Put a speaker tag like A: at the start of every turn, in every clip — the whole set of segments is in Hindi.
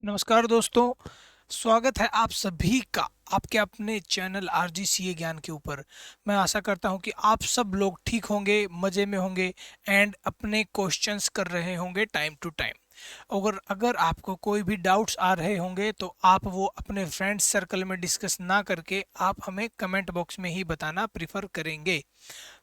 A: नमस्कार दोस्तों। स्वागत है आप सभी का आपके अपने चैनल आरजीसीए ज्ञान के ऊपर। मैं आशा करता हूं कि आप सब लोग ठीक होंगे, मज़े में होंगे एंड अपने क्वेश्चंस कर रहे होंगे टाइम टू टाइम। अगर अगर आपको कोई भी डाउट्स आ रहे होंगे तो आप वो अपने फ्रेंड्स सर्कल में डिस्कस ना करके आप हमें कमेंट बॉक्स में ही बताना प्रिफर करेंगे।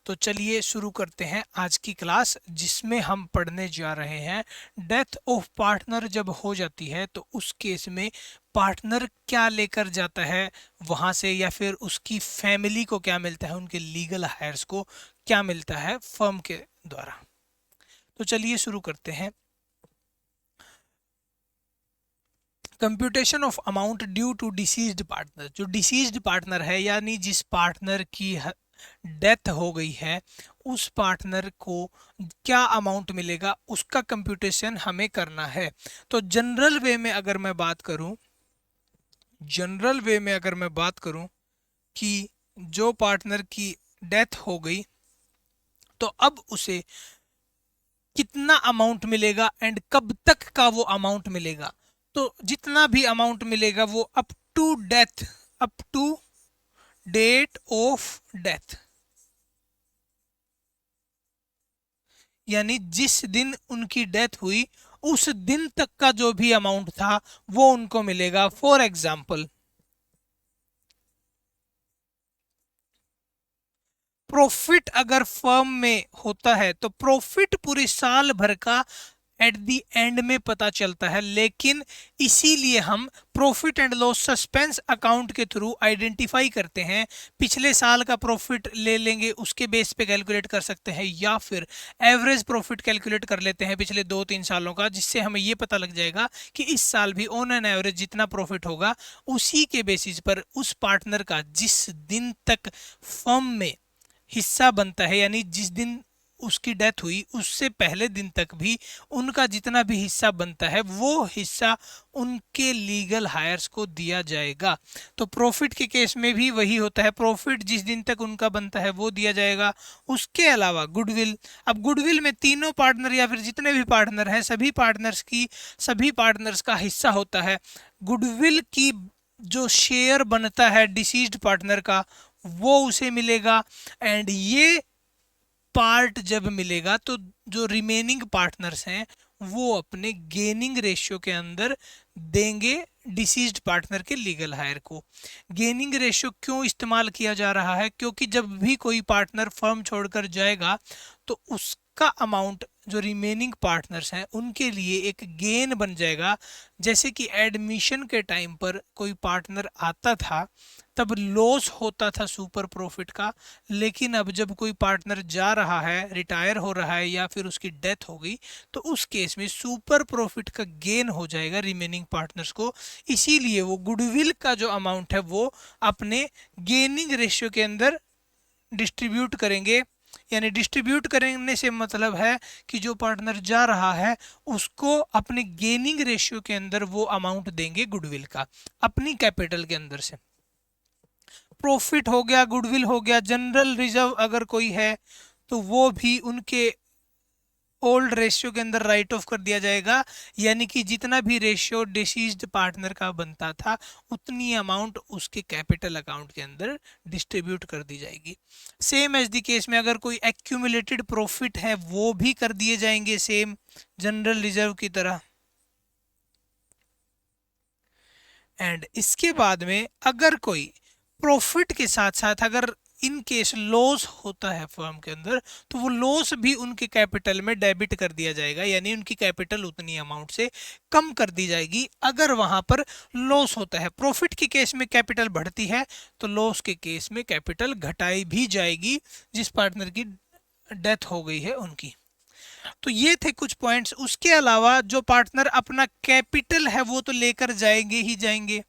A: तो चलिए शुरू करते हैं आज की क्लास, जिसमें हम पढ़ने जा रहे हैं डेथ ऑफ पार्टनर जब हो जाती है तो उस केस में पार्टनर क्या लेकर जाता है वहां से, या फिर उसकी फैमिली को क्या मिलता है, उनके लीगल हायर्स को क्या मिलता है फर्म के द्वारा। तो चलिए शुरू करते हैं। Computation of amount due to deceased partner. जो डिसीज्ड पार्टनर है यानी जिस पार्टनर की डेथ हो गई है, उस पार्टनर को क्या अमाउंट मिलेगा उसका कंप्यूटेशन हमें करना है। तो जनरल वे में अगर मैं बात करूं कि जो पार्टनर की डेथ हो गई तो अब उसे कितना अमाउंट मिलेगा एंड कब तक का वो अमाउंट मिलेगा। तो जितना भी अमाउंट मिलेगा वो up to date of death, यानी जिस दिन उनकी डेथ हुई उस दिन तक का जो भी अमाउंट था वो उनको मिलेगा। फॉर एग्जाम्पल, प्रॉफिट अगर फर्म में होता है तो प्रॉफिट पूरे साल भर का एट द एंड में पता चलता है, लेकिन इसीलिए हम profit and loss suspense account के थ्रू आइडेंटिफाई करते हैं। पिछले साल का प्रॉफिट ले लेंगे, उसके बेस पे कैलकुलेट कर सकते हैं, या फिर एवरेज प्रॉफिट कैलकुलेट कर लेते हैं पिछले 2-3 सालों का, जिससे हमें ये पता लग जाएगा कि इस साल भी ऑन एन एवरेज जितना प्रॉफिट होगा उसी के बेसिस पर उस पार्टनर का जिस दिन तक फर्म में हिस्सा बनता है, यानी जिस दिन उसकी डेथ हुई उससे पहले दिन तक भी उनका जितना भी हिस्सा बनता है वो हिस्सा उनके लीगल हायर्स को दिया जाएगा। तो प्रॉफिट के केस में भी वही होता है, प्रॉफिट जिस दिन तक उनका बनता है वो दिया जाएगा। उसके अलावा गुडविल, अब गुडविल में तीनों पार्टनर या फिर जितने भी पार्टनर हैं सभी पार्टनर्स का हिस्सा होता है। गुडविल की जो शेयर बनता है डिसीज्ड पार्टनर का वो उसे मिलेगा, एंड ये पार्ट जब मिलेगा तो जो रिमेनिंग पार्टनर्स हैं वो अपने गेनिंग रेशियो के अंदर देंगे डिसीज्ड पार्टनर के लीगल हायर को। गेनिंग रेशियो क्यों इस्तेमाल किया जा रहा है? क्योंकि जब भी कोई पार्टनर फर्म छोड़कर जाएगा तो उसका अमाउंट जो रिमेनिंग पार्टनर्स हैं उनके लिए एक गेन बन जाएगा। जैसे कि एडमिशन के टाइम पर कोई पार्टनर आता था तब लॉस होता था सुपर प्रॉफिट का, लेकिन अब जब कोई पार्टनर जा रहा है, रिटायर हो रहा है या फिर उसकी डेथ हो गई तो उस केस में सुपर प्रॉफिट का गेन हो जाएगा रिमेनिंग पार्टनर्स को। इसीलिए वो गुडविल का जो अमाउंट है वो अपने गेनिंग रेशियो के अंदर डिस्ट्रीब्यूट करेंगे। यानी डिस्ट्रीब्यूट करने से मतलब है कि जो पार्टनर जा रहा है उसको अपने गेनिंग रेशियो के अंदर वो अमाउंट देंगे गुडविल का, अपनी कैपिटल के अंदर से। प्रॉफिट हो गया, गुडविल हो गया, जनरल रिजर्व अगर कोई है तो वो भी उनके ओल्ड रेशियो के अंदर राइट ऑफ कर दिया जाएगा, यानी कि जितना भी रेशियो डिसीज्ड पार्टनर का बनता था उतनी अमाउंट उसके कैपिटल अकाउंट के अंदर डिस्ट्रीब्यूट कर दी जाएगी। सेम एज द केस में अगर कोई एक्यूमुलेटेड प्रॉफिट है वो भी कर दिए जाएंगे सेम जनरल रिजर्व की तरह। एंड इसके बाद में अगर कोई प्रॉफिट के साथ साथ अगर इन केस लॉस होता है फर्म के अंदर तो वो लॉस भी उनके कैपिटल में डेबिट कर दिया जाएगा, यानी उनकी कैपिटल उतनी अमाउंट से कम कर दी जाएगी अगर वहां पर लॉस होता है। प्रॉफिट के केस में कैपिटल बढ़ती है तो लॉस के केस में कैपिटल घटाई भी जाएगी जिस पार्टनर की डेथ हो गई है उनकी। तो ये थे कुछ पॉइंट्स। उसके अलावा जो पार्टनर अपना कैपिटल है वो तो लेकर जाएंगे ही जाएंगे,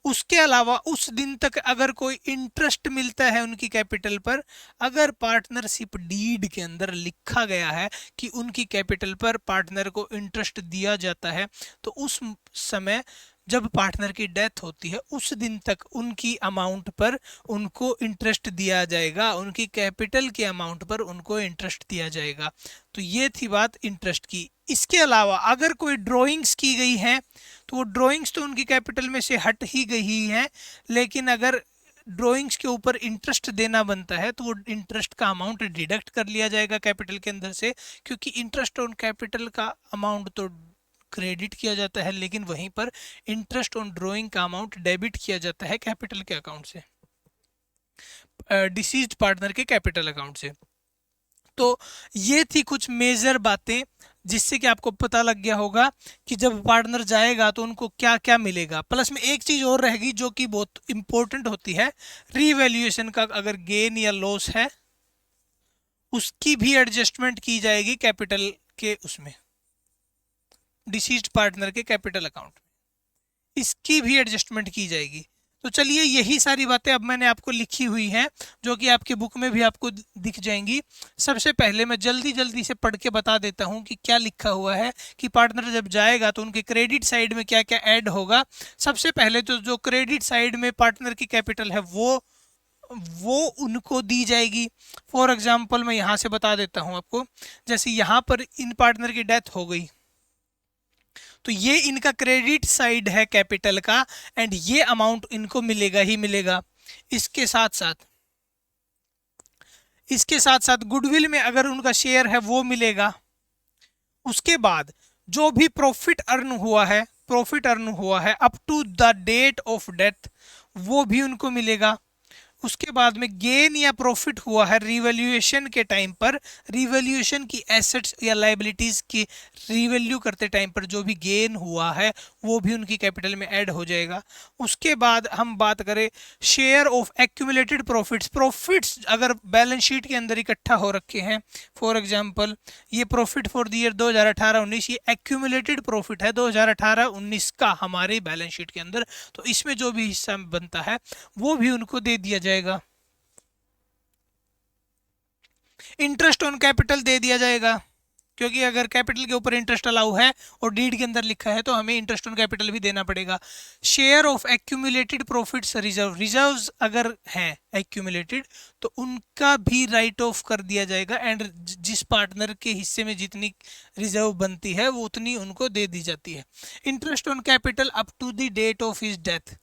A: उसके अलावा उस दिन तक अगर कोई इंटरेस्ट मिलता है उनकी कैपिटल पर, अगर पार्टनरशिप डीड के अंदर लिखा गया है कि उनकी कैपिटल पर पार्टनर को इंटरेस्ट दिया जाता है, तो उस समय जब पार्टनर की डेथ होती है उस दिन तक उनकी अमाउंट पर उनको इंटरेस्ट दिया जाएगा, उनकी कैपिटल के अमाउंट पर उनको इंटरेस्ट दिया जाएगा। तो ये थी बात इंटरेस्ट की। इसके अलावा अगर कोई ड्राइंग्स की गई है तो वो ड्रॉइंग्स तो उनकी कैपिटल में से हट ही गई है, लेकिन अगर ड्रॉइंग्स के ऊपर इंटरेस्ट देना बनता है तो वो इंटरेस्ट का अमाउंट डिडक्ट कर लिया जाएगा कैपिटल के अंदर से, क्योंकि इंटरेस्ट ऑन कैपिटल का अमाउंट तो क्रेडिट किया जाता है, लेकिन वहीं पर इंटरेस्ट ऑन ड्रॉइंग का अमाउंट डेबिट किया जाता है कैपिटल के अकाउंट से, डिसीज्ड पार्टनर के कैपिटल अकाउंट से। तो ये थी कुछ मेजर बातें जिससे कि आपको पता लग गया होगा कि जब पार्टनर जाएगा तो उनको क्या क्या मिलेगा। प्लस में एक चीज और रहेगी जो कि बहुत इंपॉर्टेंट होती है, रीवैल्यूएशन का अगर गेन या लॉस है उसकी भी एडजस्टमेंट की जाएगी कैपिटल के उसमें, डिसीज्ड पार्टनर के कैपिटल अकाउंट में, इसकी भी एडजस्टमेंट की जाएगी। तो चलिए यही सारी बातें अब मैंने आपको लिखी हुई हैं जो कि आपके बुक में भी आपको दिख जाएंगी। सबसे पहले मैं जल्दी जल्दी से पढ़ के बता देता हूं कि क्या लिखा हुआ है कि पार्टनर जब जाएगा तो उनके क्रेडिट साइड में क्या क्या ऐड होगा। सबसे पहले तो जो क्रेडिट साइड में पार्टनर की कैपिटल है वो उनको दी जाएगी। फॉर एग्जाम्पल मैं यहाँ से बता देता हूँ आपको, जैसे यहाँ पर इन पार्टनर की डेथ हो गई तो ये इनका क्रेडिट साइड है कैपिटल का, एंड ये अमाउंट इनको मिलेगा ही मिलेगा। इसके साथ साथ गुडविल में अगर उनका शेयर है वो मिलेगा। उसके बाद जो भी प्रॉफिट अर्न हुआ है up to the date of death वो भी उनको मिलेगा। उसके बाद में गेन या प्रॉफिट हुआ है रिवैल्यूएशन के टाइम पर, रिवैल्यूएशन की एसेट्स या लायबिलिटीज की रिवैल्यू करते टाइम पर जो भी गेन हुआ है वो भी उनकी कैपिटल में ऐड हो जाएगा। उसके बाद हम बात करें शेयर ऑफ एक्यूमुलेटेड प्रॉफिट्स अगर बैलेंस शीट के अंदर इकट्ठा हो रखे हैं, फॉर एग्जांपल ये प्रॉफिट फॉर द ईयर 2018-19 ये एक्यूमुलेटेड प्रॉफिट है 2018-19 का हमारे बैलेंस शीट के अंदर, तो इसमें जो भी हिस्सा बनता है वो भी उनको दे दिया जाएगा। इंटरेस्ट ऑन कैपिटल दे दिया जाएगा, क्योंकि अगर कैपिटल के ऊपर इंटरेस्ट अलाउ है और डीड के अंदर लिखा है तो हमें इंटरेस्ट ऑन कैपिटल भी देना पड़ेगा। Share of accumulated profits reserves अगर हैं एक्यूमुलेटेड तो उनका भी राइट ऑफ कर दिया जाएगा, एंड जिस पार्टनर के हिस्से में जितनी रिजर्व बनती है वो उतनी उनको दे दी जाती है। Interest on capital up to the date of his death,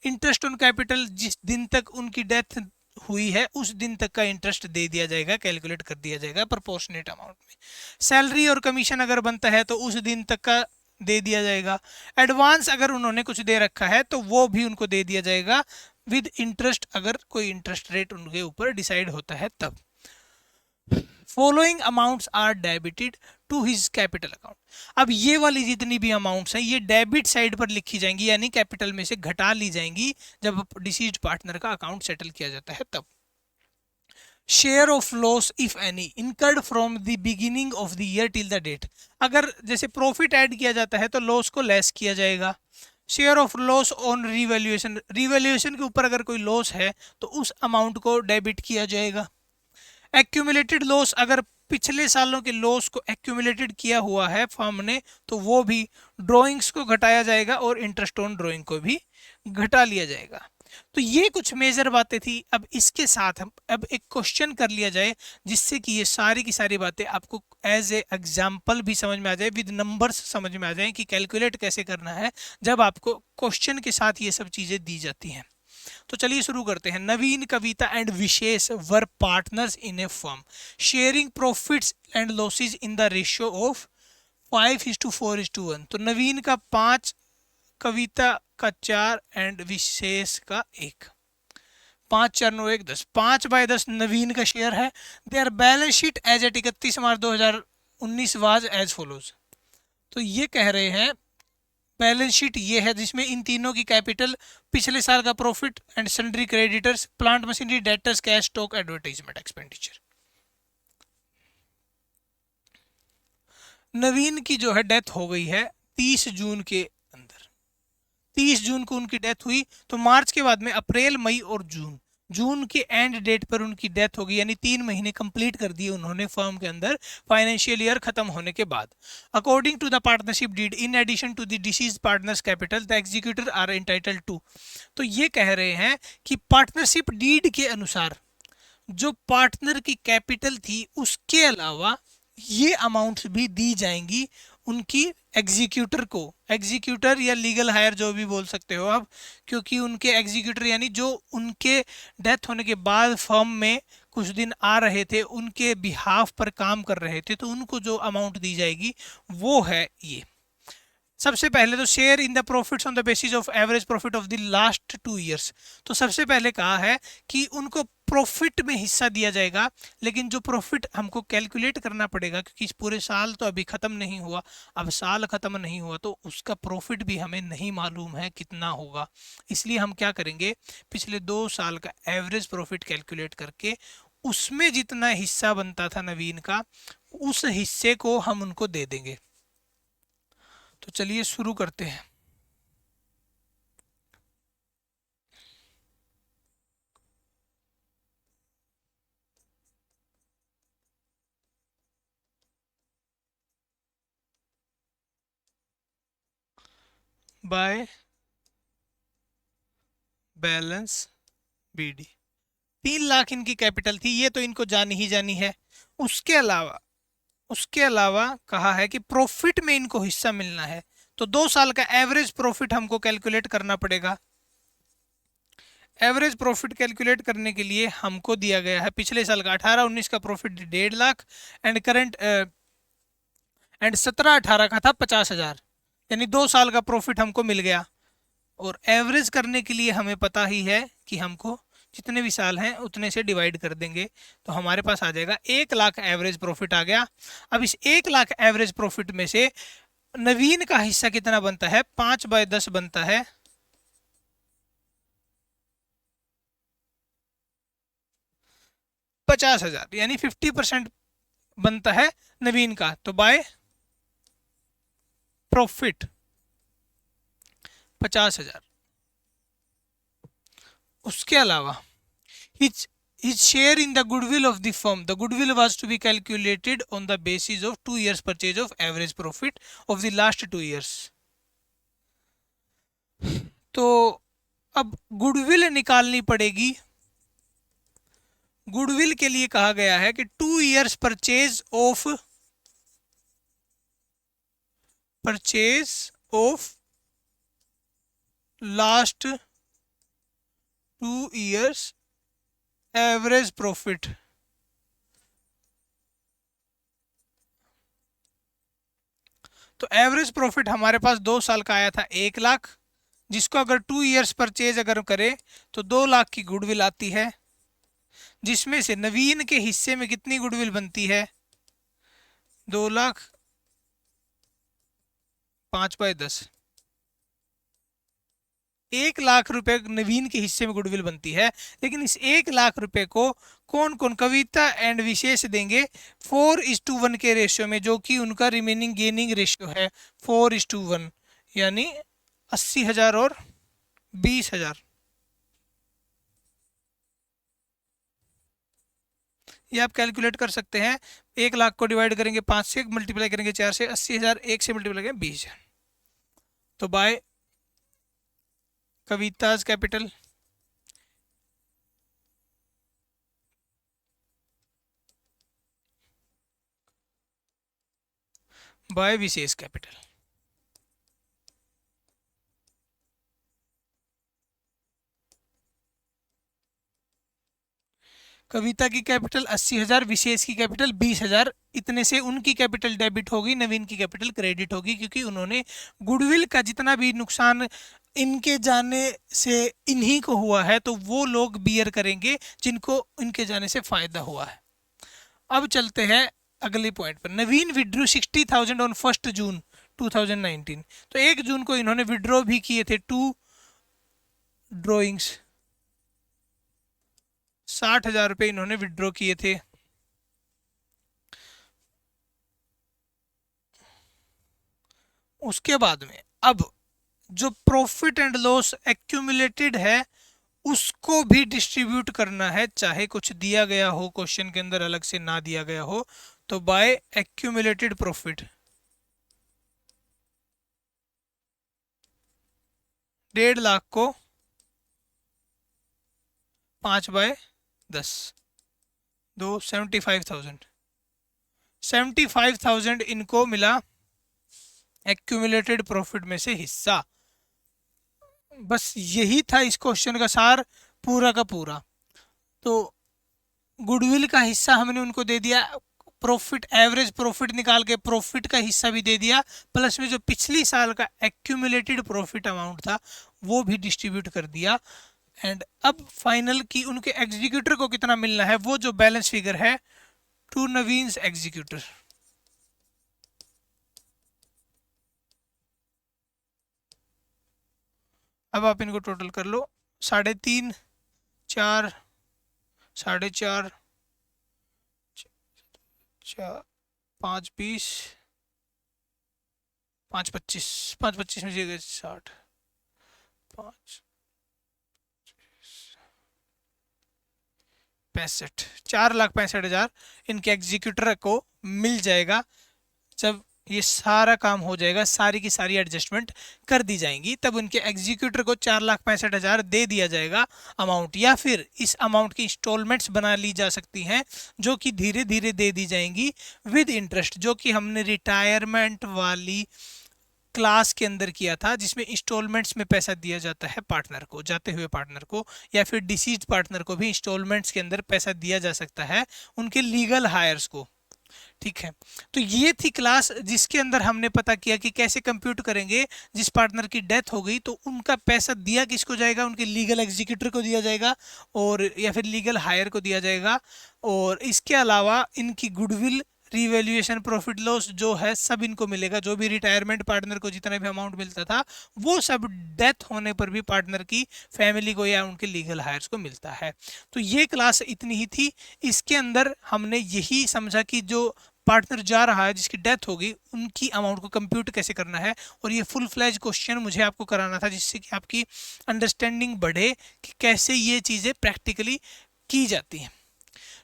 A: interest on capital जिस दिन तक उनकी डेथ हुई है उस दिन तक का इंटरेस्ट दे दिया जाएगा, कैलकुलेट कर दिया जाएगा प्रोपोर्शनेट अमाउंट में। सैलरी और कमीशन अगर बनता है तो उस दिन तक का दे दिया जाएगा। एडवांस अगर उन्होंने कुछ दे रखा है तो वो भी उनको दे दिया जाएगा विद इंटरेस्ट, अगर कोई इंटरेस्ट रेट उनके ऊपर डिसाइड होता है तब। Following amounts are debited to his capital account. अब ये वाली जितनी भी अमाउंट्स हैं ये डेबिट साइड पर लिखी जाएंगी, यानी कैपिटल में से घटा ली जाएंगी जब डिसीज्ड पार्टनर का अकाउंट सेटल किया जाता है तब। Share of loss if any incurred from the beginning of the year till the date, अगर जैसे प्रॉफिट ऐड किया जाता है तो लॉस को लेस किया जाएगा। Share of loss on revaluation के ऊपर अगर कोई लॉस है तो उस अमाउंट को डेबिट किया जाएगा। एक्यूमुलेटेड लॉस, अगर पिछले सालों के लॉस को एक्यूमुलेटेड किया हुआ है फर्म ने तो वो भी ड्राइंग्स को घटाया जाएगा और इंटरेस्ट ऑन ड्राइंग को भी घटा लिया जाएगा। तो ये कुछ मेजर बातें थी। अब इसके साथ हम अब एक क्वेश्चन कर लिया जाए जिससे कि ये सारी की सारी बातें आपको एज ए एग्जाम्पल भी समझ में आ जाए, विद नंबर्स समझ में आ जाए कि कैलकुलेट कैसे करना है जब आपको क्वेश्चन के साथ ये सब चीज़ें दी जाती हैं। तो चलिए शुरू करते हैं। Naveen, Kavita and Vishesh were partners in a firm sharing profits and losses in the ratio of 5:4:1। तो नवीन का 5, कविता का 4 एंड विशेष का 1। 5, 4, 9, 1, 10। 5/10 नवीन का शेयर है। Their balance sheet as at 31 March 2019 was as follows. तो ये कह रहे हैं बैलेंस शीट ये है जिसमें इन तीनों की कैपिटल, पिछले साल का profit and sundry creditors, plant machinery, debtors, cash, stock, advertisement expenditure. Naveen की जो है डेथ हो गई है 30 जून के अंदर, 30 जून को उनकी डेथ हुई। तो मार्च के बाद में अप्रैल, मई और जून के एंड डेट पर उनकी डेथ हो गई, यानी 3 महीने कंप्लीट कर दिए उन्होंने फर्म के अंदर फाइनेंशियल ईयर खत्म होने के बाद। According to the partnership deed in addition to the deceased partners capital the executor are entitled to. तो ये कह रहे हैं कि पार्टनरशिप डीड के अनुसार जो पार्टनर की कैपिटल थी उसके अलावा ये अमाउंट्स भी दी जाएंगी उनकी एग्जीक्यूटर को, एग्जीक्यूटर या लीगल हायर जो भी बोल सकते हो आप, क्योंकि उनके एग्जीक्यूटर यानी जो उनके डेथ होने के बाद फर्म में कुछ दिन आ रहे थे, उनके बिहाफ पर काम कर रहे थे, तो उनको जो अमाउंट दी जाएगी वो है ये। सबसे पहले तो share in the profits on the basis of average profit of the last 2 years. तो सबसे पहले कहा है कि उनको प्रॉफिट में हिस्सा दिया जाएगा, लेकिन जो प्रॉफिट हमको कैलकुलेट करना पड़ेगा, क्योंकि इस पूरे साल तो अभी ख़त्म नहीं हुआ, अब साल ख़त्म नहीं हुआ तो उसका प्रॉफिट भी हमें नहीं मालूम है कितना होगा। इसलिए हम क्या करेंगे, पिछले 2 साल का एवरेज प्रॉफिट कैलकुलेट करके उसमें जितना हिस्सा बनता था नवीन का, उस हिस्से को हम उनको दे देंगे। तो चलिए शुरू करते हैं। बाय बैलेंस बीडी, 3 लाख इनकी कैपिटल थी, ये तो इनको जानी ही जानी है। उसके अलावा कहा है कि प्रॉफिट में इनको हिस्सा मिलना है, तो 2 साल का एवरेज प्रॉफिट हमको कैलकुलेट करना पड़ेगा। एवरेज प्रॉफिट कैलकुलेट करने के लिए हमको दिया गया है पिछले साल का 18-19 का profit 1.5 lakh, and current and 17-18 का था 50,000, यानी 2 साल का प्रॉफिट हमको मिल गया। और एवरेज करने के लिए हमें पता ही है कि हमको जितने भी साल हैं उतने से डिवाइड कर देंगे, तो हमारे पास आ जाएगा 1 लाख एवरेज प्रॉफिट आ गया। अब इस 1 लाख एवरेज प्रॉफिट में से नवीन का हिस्सा कितना बनता है, 5/10 बनता है। 50,000 यानी 50% बनता है नवीन का, तो बाय प्रॉफिट 50,000। उसके अलावा his share in the goodwill of the firm, the goodwill was to be calculated on the basis of 2 years purchase of average profit of the last 2 years। तो अब गुडविल निकालनी पड़ेगी। गुडविल के लिए कहा गया है कि 2 years purchase of last 2 years average profit. तो एवरेज प्रॉफिट हमारे पास 2 साल का आया था 1 लाख, जिसको अगर 2 years परचेज अगर करें तो 2 लाख की गुडविल आती है, जिसमें से नवीन के हिस्से में कितनी गुडविल बनती है, 2 लाख 5/10, 1 लाख रुपए नवीन के हिस्से में गुडविल बनती है। लेकिन इस 1 लाख रुपए को कौन कौन, कविता एंड विशेष देंगे 4:1 के रेशियो में, जो कि उनका रिमेनिंग गेनिंग रेशियो है 4:1, यानी 80,000 और 20,000। ये आप कैलकुलेट कर सकते हैं। 1 लाख को डिवाइड करेंगे 5 से, मल्टीप्लाई करेंगे 4 से, 80,000, 1 से मल्टीप्लाई करेंगे 20,000। तो by Kavita's capital by Vishesh capital. Kavita की कैपिटल 80,000, विशेष की कैपिटल 20,000, इतने से उनकी कैपिटल डेबिट होगी, नवीन की कैपिटल क्रेडिट होगी, क्योंकि उन्होंने गुडविल का जितना भी नुकसान इनके जाने से इन्हीं को हुआ है, तो वो लोग बियर करेंगे जिनको इनके जाने से फायदा हुआ है। अब चलते हैं अगले पॉइंट पर। नवीन विड्रू 60,000 ऑन 1 जून 2019। तो 1 जून को इन्होंने विड्रॉ भी किए थे 2 ड्रॉइंग्स, 60,000 रुपए इन्होंने विड्रॉ किए थे। उसके बाद में अब जो प्रॉफिट एंड लॉस एक्यूमुलेटेड है उसको भी डिस्ट्रीब्यूट करना है, चाहे कुछ दिया गया हो क्वेश्चन के अंदर, अलग से ना दिया गया हो, तो बाय एक्यूमुलेटेड प्रॉफिट 1.5 लाख को 5/10, 75,000 इनको मिला एक्यूमुलेटेड प्रॉफिट में से हिस्सा। बस यही था इस क्वेश्चन का सार पूरा का पूरा। तो गुडविल का हिस्सा हमने उनको दे दिया, प्रॉफिट एवरेज प्रॉफिट निकाल के प्रॉफिट का हिस्सा भी दे दिया, प्लस में जो पिछली साल का एक्यूमुलेटेड प्रॉफिट अमाउंट था वो भी डिस्ट्रीब्यूट कर दिया। एंड अब फाइनल की उनके एग्जीक्यूटर को कितना मिलना है, वो जो बैलेंस फिगर है टू नवीन्स एग्जीक्यूटर। अब आप इनको टोटल कर लो, 3.5, 4, 4.5, 5, 20, 5, 25, 5, 25 में जगह 60, 5, 65, 4,65,000 इनके एग्जीक्यूटर को मिल जाएगा। जब ये सारा काम हो जाएगा, सारी की सारी एडजस्टमेंट कर दी जाएंगी, तब उनके एग्जीक्यूटर को 4,65,000 दे दिया जाएगा अमाउंट, या फिर इस अमाउंट की इंस्टॉलमेंट्स बना ली जा सकती हैं जो कि धीरे धीरे दे दी जाएंगी विद इंटरेस्ट, जो कि हमने रिटायरमेंट वाली क्लास के अंदर किया था, जिसमें इंस्टॉलमेंट्स में पैसा दिया जाता है पार्टनर को, जाते हुए पार्टनर को, या फिर डिसीज्ड पार्टनर को भी इंस्टॉलमेंट्स के अंदर पैसा दिया जा सकता है उनके लीगल हायर्स को। ठीक है, तो ये थी क्लास जिसके अंदर हमने पता किया कि कैसे कंप्यूट करेंगे जिस पार्टनर की डेथ हो गई तो उनका पैसा दिया किसको जाएगा, उनके लीगल एग्जीक्यूटर को दिया जाएगा और या फिर लीगल हायर को दिया जाएगा। और इसके अलावा इनकी गुडविल, रिवैल्यूएशन, प्रॉफिट लॉस जो है सब इनको मिलेगा, जो भी रिटायरमेंट पार्टनर को जितना भी अमाउंट मिलता था वो सब डेथ होने पर भी पार्टनर की फैमिली को या उनके लीगल हायर्स को मिलता है। तो ये क्लास इतनी ही थी, इसके अंदर हमने यही समझा कि जो पार्टनर जा रहा है जिसकी डेथ होगी उनकी अमाउंट को कंप्यूट कैसे करना है, और ये फुल फ्लैज क्वेश्चन मुझे आपको कराना था जिससे कि आपकी अंडरस्टैंडिंग बढ़े कि कैसे ये चीज़ें प्रैक्टिकली की जाती हैं।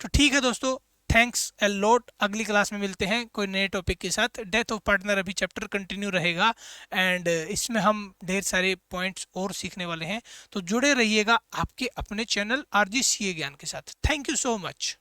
A: तो ठीक है दोस्तों, थैंक्स अ लॉट। अगली क्लास में मिलते हैं कोई नए टॉपिक के साथ। डेथ ऑफ पार्टनर अभी चैप्टर कंटिन्यू रहेगा एंड इसमें हम ढेर सारे पॉइंट्स और सीखने वाले हैं, तो जुड़े रहिएगा आपके अपने चैनल RG CA ज्ञान के साथ। Thank you so much.